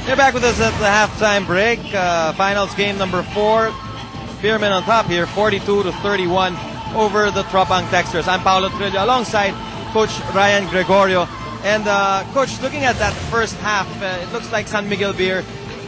You're back with us at the halftime break. Finals game number 4. Spearmen on top here, 42-31 over the Tropang Texters. I'm Paolo Trillo alongside Coach Ryan Gregorio. And Coach, looking at that first half, it looks like San Miguel Beer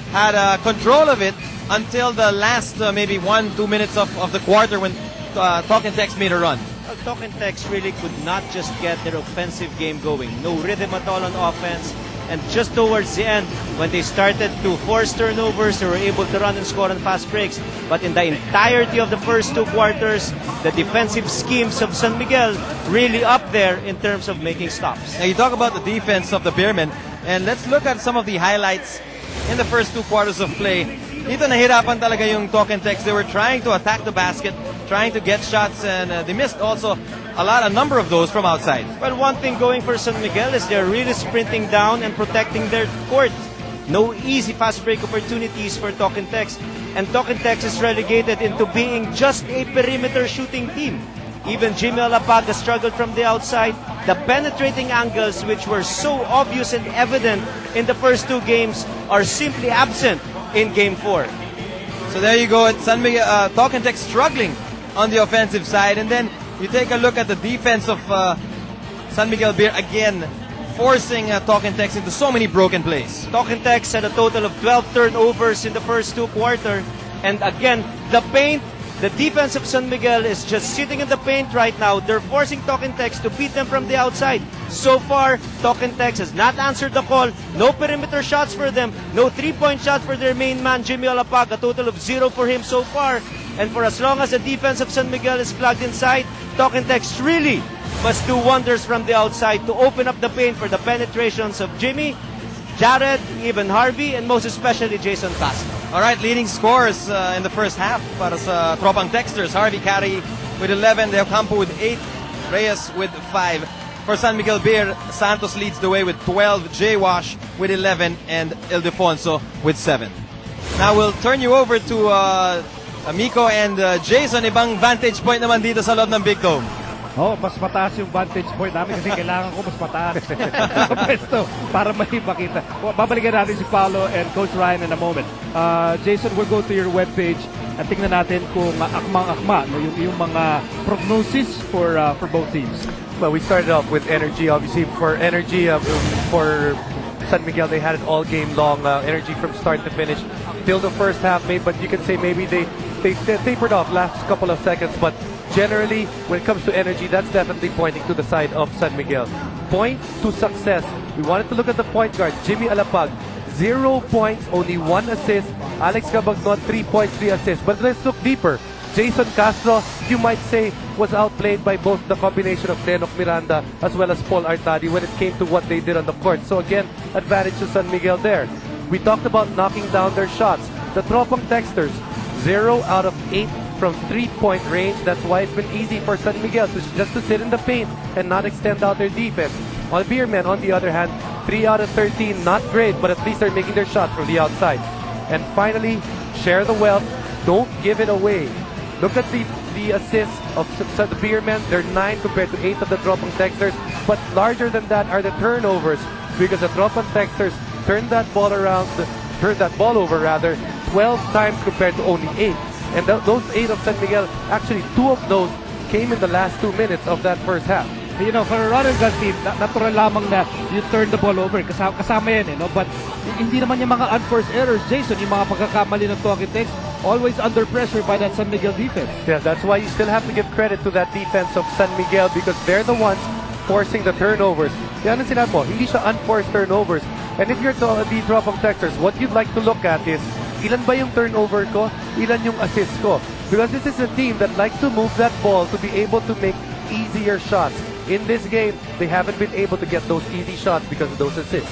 had control of it until the last maybe 1-2 minutes of the quarter when Talk and Text made a run. Talk and Text really could not just get their offensive game going. No rhythm at all on offense. And just towards the end, when they started to force turnovers, they were able to run and score on fast breaks. But in the entirety of the first 2 quarters, the defensive schemes of San Miguel really up there in terms of making stops. Now you talk about the defense of the Beermen, and let's look at some of the highlights in the first 2 quarters of play. Dito nahirapan talaga yung Talk and Text. They were trying to attack the basket, trying to get shots, and they missed also a number of those from outside. Well, one thing going for San Miguel is they're really sprinting down and protecting their court. No easy fast break opportunities for Talk and Text. And Talk and Text is relegated into being just a perimeter shooting team. Even Jimmy Alapag struggled from the outside. The penetrating angles, which were so obvious and evident in the first 2 games, are simply absent in Game 4. So there you go. San Miguel, Talk and Text struggling on the offensive side. And then you take a look at the defense of San Miguel Beer again, forcing Talk and Text into so many broken plays. Talk and Text had a total of 12 turnovers in the first 2 quarters. And again, the paint, the defense of San Miguel is just sitting in the paint right now. They're forcing Talk and Text to beat them from the outside. So far, Talk and Text has not answered the call. No perimeter shots for them. No 3-point shots for their main man, Jimmy Alapag. A total of 0 for him so far. And for as long as the defense of San Miguel is plugged inside, Talk and Text really must do wonders from the outside to open up the paint for the penetrations of Jimmy, Jared, even Harvey, and most especially Jason Castro. All right, leading scorers in the first half para sa Tropang Texters. Harvey Carey with 11, De Ocampo with 8, Reyes with 5. For San Miguel Beer, Santos leads the way with 12, Jay Wash with 11, and Ildefonso with 7. Now we'll turn you over to Miko and Jason. Ibang vantage point naman dito sa loob ng Big Dome. Oh, mas mataas yung vantage point namin kasi kailangan ko mas mataas pwesto para may makita. Babalikan natin si Paolo and Coach Ryan in a moment. Jason, we'll go to your webpage at tingnan natin kung akmang-akma no, yung mga prognosis for both teams. Well, we started off with energy, obviously. For energy, for San Miguel, they had it all game long. Energy from start to finish till the first half, but you can say maybe they tapered off last couple of seconds, but generally, when it comes to energy, that's definitely pointing to the side of San Miguel. Point to success. We wanted to look at the point guard, Jimmy Alapag. 0 points, only 1 assist. Alex Cabagnon, 3 points, 3 assists. But let's look deeper. Jason Castro, you might say, was outplayed by both the combination of Lennox Miranda as well as Paul Artadi when it came to what they did on the court. So again, advantage to San Miguel there. We talked about knocking down their shots. The Tropang Texters, 0 out of 8 from 3-point range. That's why it's been easy for San Miguel just to sit in the paint and not extend out their defense. On Beermen, on the other hand, 3 out of 13, not great, but at least they're making their shot from the outside. And finally, share the wealth. Don't give it away. Look at the assists of the Beermen. They're 9 compared to 8 of the Tropang Texters. But larger than that are the turnovers, because the Tropang Texters turned that ball over 12 times compared to only 8. And those 8 of San Miguel, actually 2 of those came in the last 2 minutes of that first half. You know, for a run and gun team, natural lamang na you turn the ball over. Kasama yan, no? But hindi naman yung mga unforced errors, Jason, yung mga pagkakamali ng Talk and Text, always under pressure by that San Miguel defense. Yeah, that's why you still have to give credit to that defense of San Miguel because they're the ones forcing the turnovers. Yan ang sinabi mo, hindi siya unforced turnovers. And if you're the Tropang Texters, what you'd like to look at is, ilan ba yung turnover ko? Ilan yung assist ko? Because this is a team that likes to move that ball to be able to make easier shots. In this game, they haven't been able to get those easy shots because of those assists.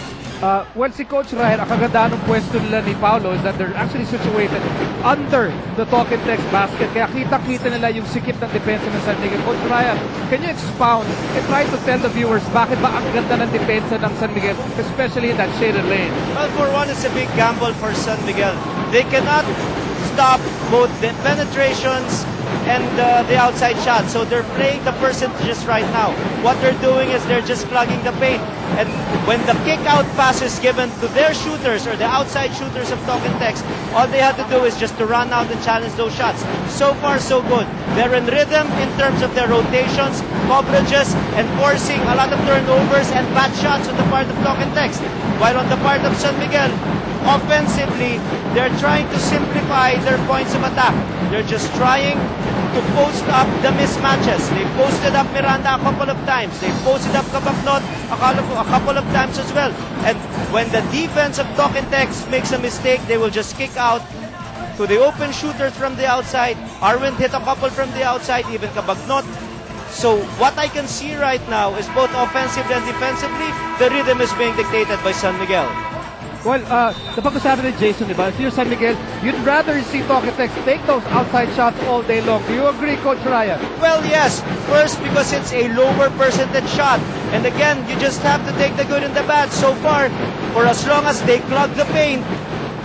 Well, si Coach Ryan, ang kagandaan ng pwesto nila ni Paolo is that they're actually situated under the Talk and Text basket. Kaya kita-kita nila yung sikip ng depensa ng San Miguel. Coach Ryan, can you expound and try to tell the viewers bakit ba ang ganda ng depensa ng San Miguel, especially in that shaded lane? Well, for one, it's a big gamble for San Miguel. They cannot stop both the penetrations and the outside shot. So they're playing the percentages right now. What they're doing is they're just plugging the paint. And when the kick-out pass is given to their shooters or the outside shooters of Talk and Text, all they have to do is just to run out and challenge those shots. So far, so good. They're in rhythm in terms of their rotations, coverages, and forcing a lot of turnovers and bad shots on the part of Talk and Text. While on the part of San Miguel, offensively, they're trying to simplify their points of attack. They're just trying to post up the mismatches. They posted up Miranda a couple of times. They posted up Kabagnot a couple of times as well. And when the defense of Talk and Text makes a mistake, they will just kick out to the open shooters from the outside. Arwind hit a couple from the outside, even Kabagnot. So what I can see right now is both offensively and defensively, the rhythm is being dictated by San Miguel. Well, napag-usabi ni Jason, diba? If you're San Miguel, you'd rather see Talk and Text take those outside shots all day long. Do you agree, Coach Ryan? Well, yes. First, because it's a lower percentage shot. And again, you just have to take the good and the bad. So far, for as long as they clog the paint,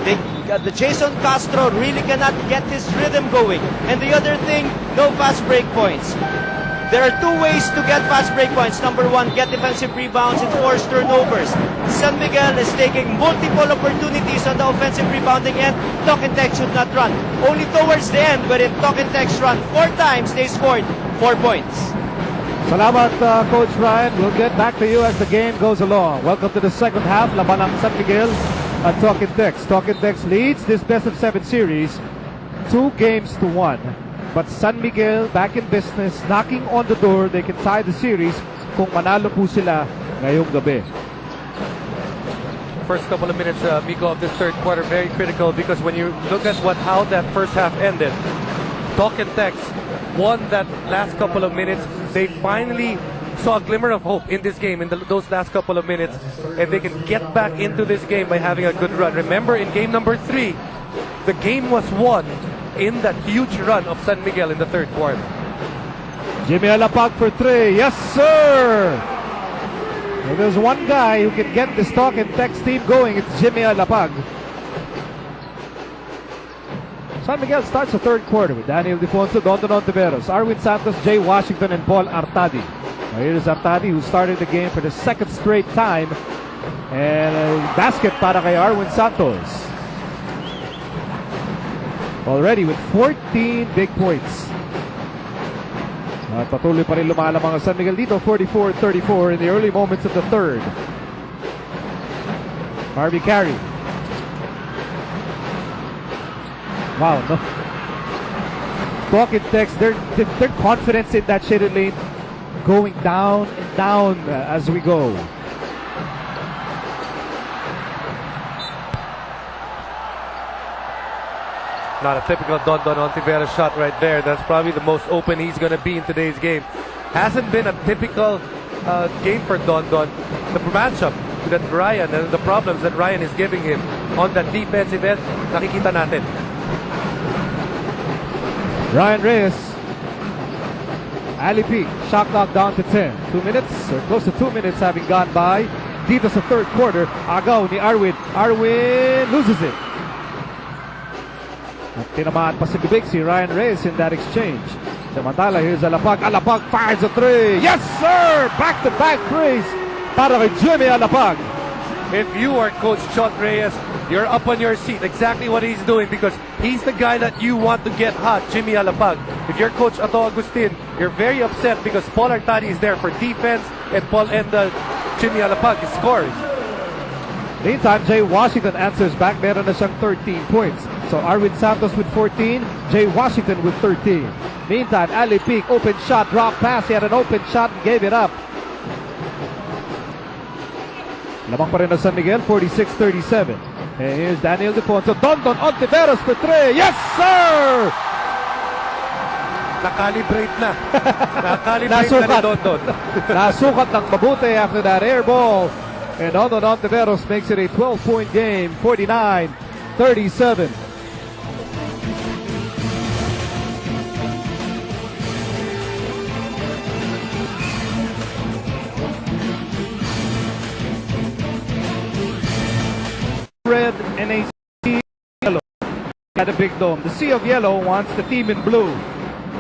the Jason Castro really cannot get his rhythm going. And the other thing, no fast break points. There are two ways to get fast break points. Number one, get defensive rebounds and force turnovers. San Miguel is taking multiple opportunities on the offensive rebounding end. Talk and Text should not run. Only towards the end, wherein Talk and Text run 4 times, they scored 4 points. Salamat, Coach Ryan. We'll get back to you as the game goes along. Welcome to the second half. Laban ng San Miguel at Talk and Text. Talk and Text leads this best-of-7 series 2-1. But San Miguel back in business, knocking on the door. They can tie the series kung manalo po sila ngayong gabi. First couple of minutes, Miko, of this third quarter, very critical because when you look at how that first half ended, Talk and Text won that last couple of minutes. They finally saw a glimmer of hope in this game in those last couple of minutes, and they can get back into this game by having a good run. Remember, in game number 3, the game was won in that huge run of San Miguel in the third quarter. Jimmy Alapag for 3. Yes, sir! If there's one guy who can get this Talk and Text team going, it's Jimmy Alapag. San Miguel starts the third quarter with Daniel Defonso, Dondon Ontiveros, Arwin Santos, Jay Washington, and Paul Artadi. Now here is Artadi, who started the game for the second straight time. And a basket para kay Arwin Santos. Already with 14 big points. At patuloy pa rin lumalamang ang San Miguel dito, 44-34 in the early moments of the third. Harvey Carey. Wow, no. Talk and Text, their confidence in that shaded lane going down and down as we go. Not a typical Dondon Ontiveros shot right there. That's probably the most open he's going to be in today's game. Hasn't been a typical game for Dondon. The matchup that Ryan and the problems that Ryan is giving him on that defensive end, nakikita natin. Ryan Reyes. Ali Peak, shot clock down to 10. 2 minutes, or close to 2 minutes having gone by. Dito sa third quarter, agaw ni Arwin. Arwin loses it. At tinamaan pa si Gubig, si Ryan Reyes in that exchange. Samantala, here's Alapag. Alapag fires a 3. Yes, sir! Back-to-back threes para kay Jimmy Alapag. If you are Coach Chot Reyes, you're up on your seat. Exactly what he's doing because he's the guy that you want to get hot, Jimmy Alapag. If you're Coach Ato Agustin, you're very upset because Paul Artadi is there for defense and Jimmy Alapag scores. Meantime, Jay Washington answers back. Meron na siyang 13 points. So Arwin Santos with 14, Jay Washington with 13. Meantime, Ali Peak, open shot, drop pass. He had an open shot and gave it up. Lamang pa rin na San Miguel, 46-37. And here's Daniel Defonso. Dondon Ontiveros for 3. Yes, sir! Nakalibrate na. Nakalibrate na ni Dondon. Nasukat ng mabuti after that air ball. And Dondon Ontiveros makes it a 12-point game, 49-37. Red and a sea of yellow. Got a big dome. The sea of yellow wants the team in blue.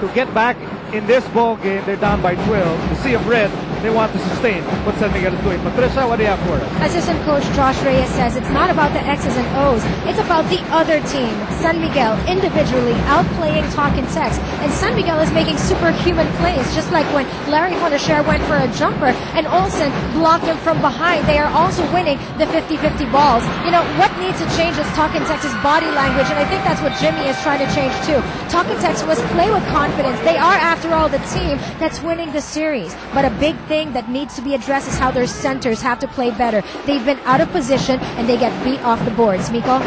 to get back in this ball game. They're down by 12. The sea of red, they want to sustain what San Miguel is doing. Patricia, what do you have for us? Assistant coach Josh Reyes says it's not about the X's and O's. It's about the other team. San Miguel individually outplaying Talking Tex. And San Miguel is making superhuman plays, just like when Larry Fonacher went for a jumper and Olsen blocked him from behind. They are also winning the 50-50 balls. You know, what needs to change is Talking Tex's body language, and I think that's what Jimmy is trying to change too. Talking Tex was play with confidence. They are, after all, the team that's winning the series. But a big thing that needs to be addressed is how their centers have to play better. They've been out of position and they get beat off the boards. Miko?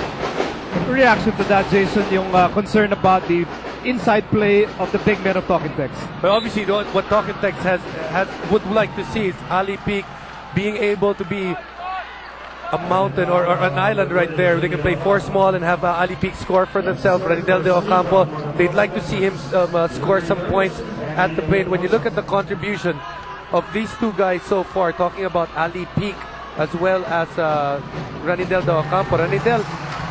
Reaction to that, Jason, yung concern about the inside play of the big men of Talking Tex. But obviously, what Talking Tex would like to see is Ali Peak being able to be a mountain or an island right there. They can play 4 small and have Ali Peak score for themselves. Ranidel de Ocampo, they'd like to see him score some points at the plate. When you look at the contribution of these two guys so far, talking about Ali Peak as well as Ranidel de Ocampo. Ranidel,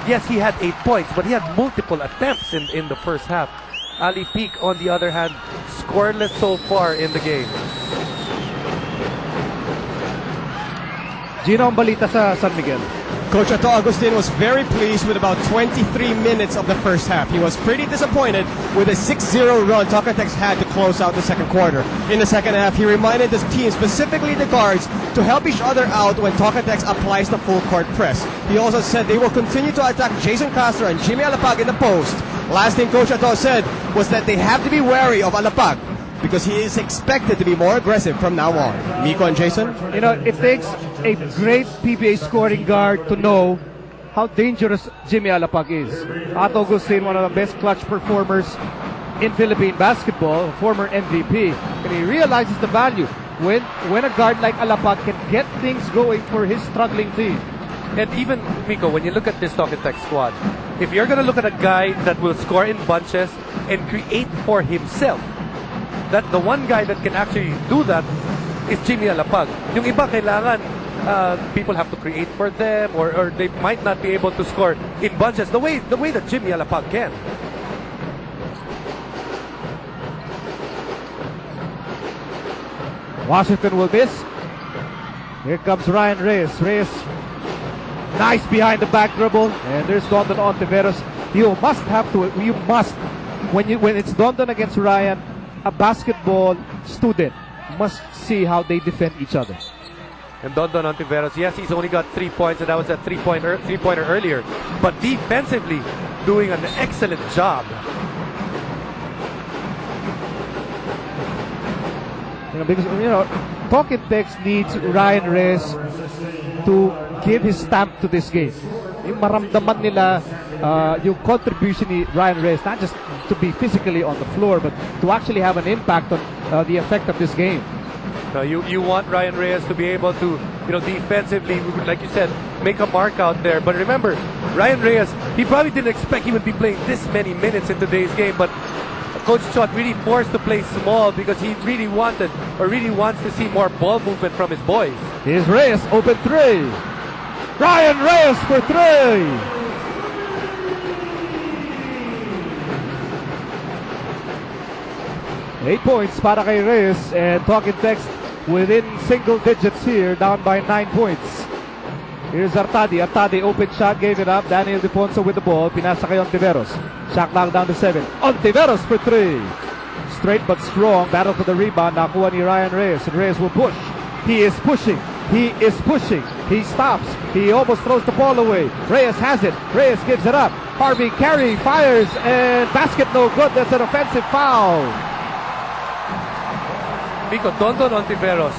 yes, he had 8 points, but he had multiple attempts in the first half. Ali Peak, on the other hand, scoreless so far in the game. Gino, ang balita sa San Miguel. Coach Ato Agustin was very pleased with about 23 minutes of the first half. He was pretty disappointed with a 6-0 run Talking Tex had to close out the second quarter. In the second half, he reminded the team, specifically the guards, to help each other out when Talking Tex applies the full court press. He also said they will continue to attack Jason Castro and Jimmy Alapag in the post. Last thing Coach Ato said was that they have to be wary of Alapag because he is expected to be more aggressive from now on. Miko and Jason? You know, it takes a great PBA scoring guard to know how dangerous Jimmy Alapag is. Ato Agustin, one of the best clutch performers in Philippine basketball, former MVP, and he realizes the value when a guard like Alapag can get things going for his struggling team. And even, Miko, when you look at this Talking Tex squad, if you're going to look at a guy that will score in bunches and create for himself, that the one guy that can actually do that is Jimmy Alapag. Yung iba kailangan people have to create for them or they might not be able to score in bunches the way that Jimmy Alapag can. Washington will miss. Here comes Ryan Reyes. Reyes, nice behind the back dribble, and there's Dondon Ontiveros. You must, when it's Dondon against Ryan, a basketball student must see how they defend each other. And Dondon Ontiveros, yes, he's only got 3 points, and that was a three-pointer earlier. But defensively, doing an excellent job. Because Talking Tex needs Ryan Reyes to give his stamp to this game. Yung maramdaman nila yung contribution ni Ryan Reyes, not just to be physically on the floor, but to actually have an impact on the effect of this game. You want Ryan Reyes to be able to, defensively, like you said, make a mark out there. But remember, Ryan Reyes, he probably didn't expect he would be playing this many minutes in today's game, but Coach Chot really forced to play small because he really wants to see more ball movement from his boys. Here's Reyes, open 3. Ryan Reyes for 3. Eight points para kay Reyes, and Talking Tex within single digits here, down by 9 points. Here's Artadi. Artadi, open shot, gave it up. Daniel Defonso with the ball. Pinasa kay Ontiveros. Shot clock down to 7. Ontiveros for 3. Straight but strong. Battle for the rebound. Nakuha ni Ryan Reyes. And Reyes will push. He is pushing. He is pushing. He stops. He almost throws the ball away. Reyes has it. Reyes gives it up. Harvey Carey fires, and basket no good. That's an offensive foul. Miko, Dondon Ontiveros,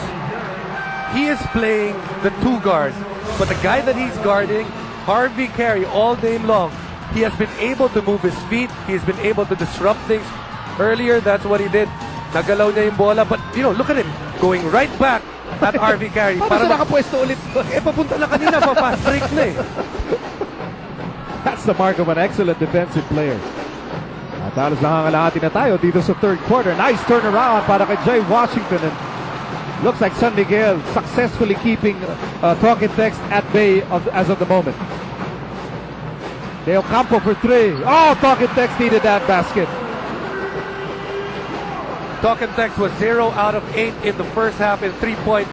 he is playing the 2 guard. But the guy that he's guarding, Harvey Carey, all day long, he has been able to move his feet. He's been able to disrupt things. Earlier, that's what he did. Nagalaw niya yung bola. But, look at him going right back at Harvey Carey. Paano siya nakapwesto ulit? Papunta na kanina pa. Fast break na eh. That's the mark of an excellent defensive player. At halos nangangalahati na tayo dito sa third quarter. Nice turnaround para kay Jay Washington. And looks like San Miguel successfully keeping Talking Tex at bay as of the moment. De Ocampo for 3. Oh, Talking Tex needed that basket. Talk and Text was 0 out of 8 in the first half in 3-point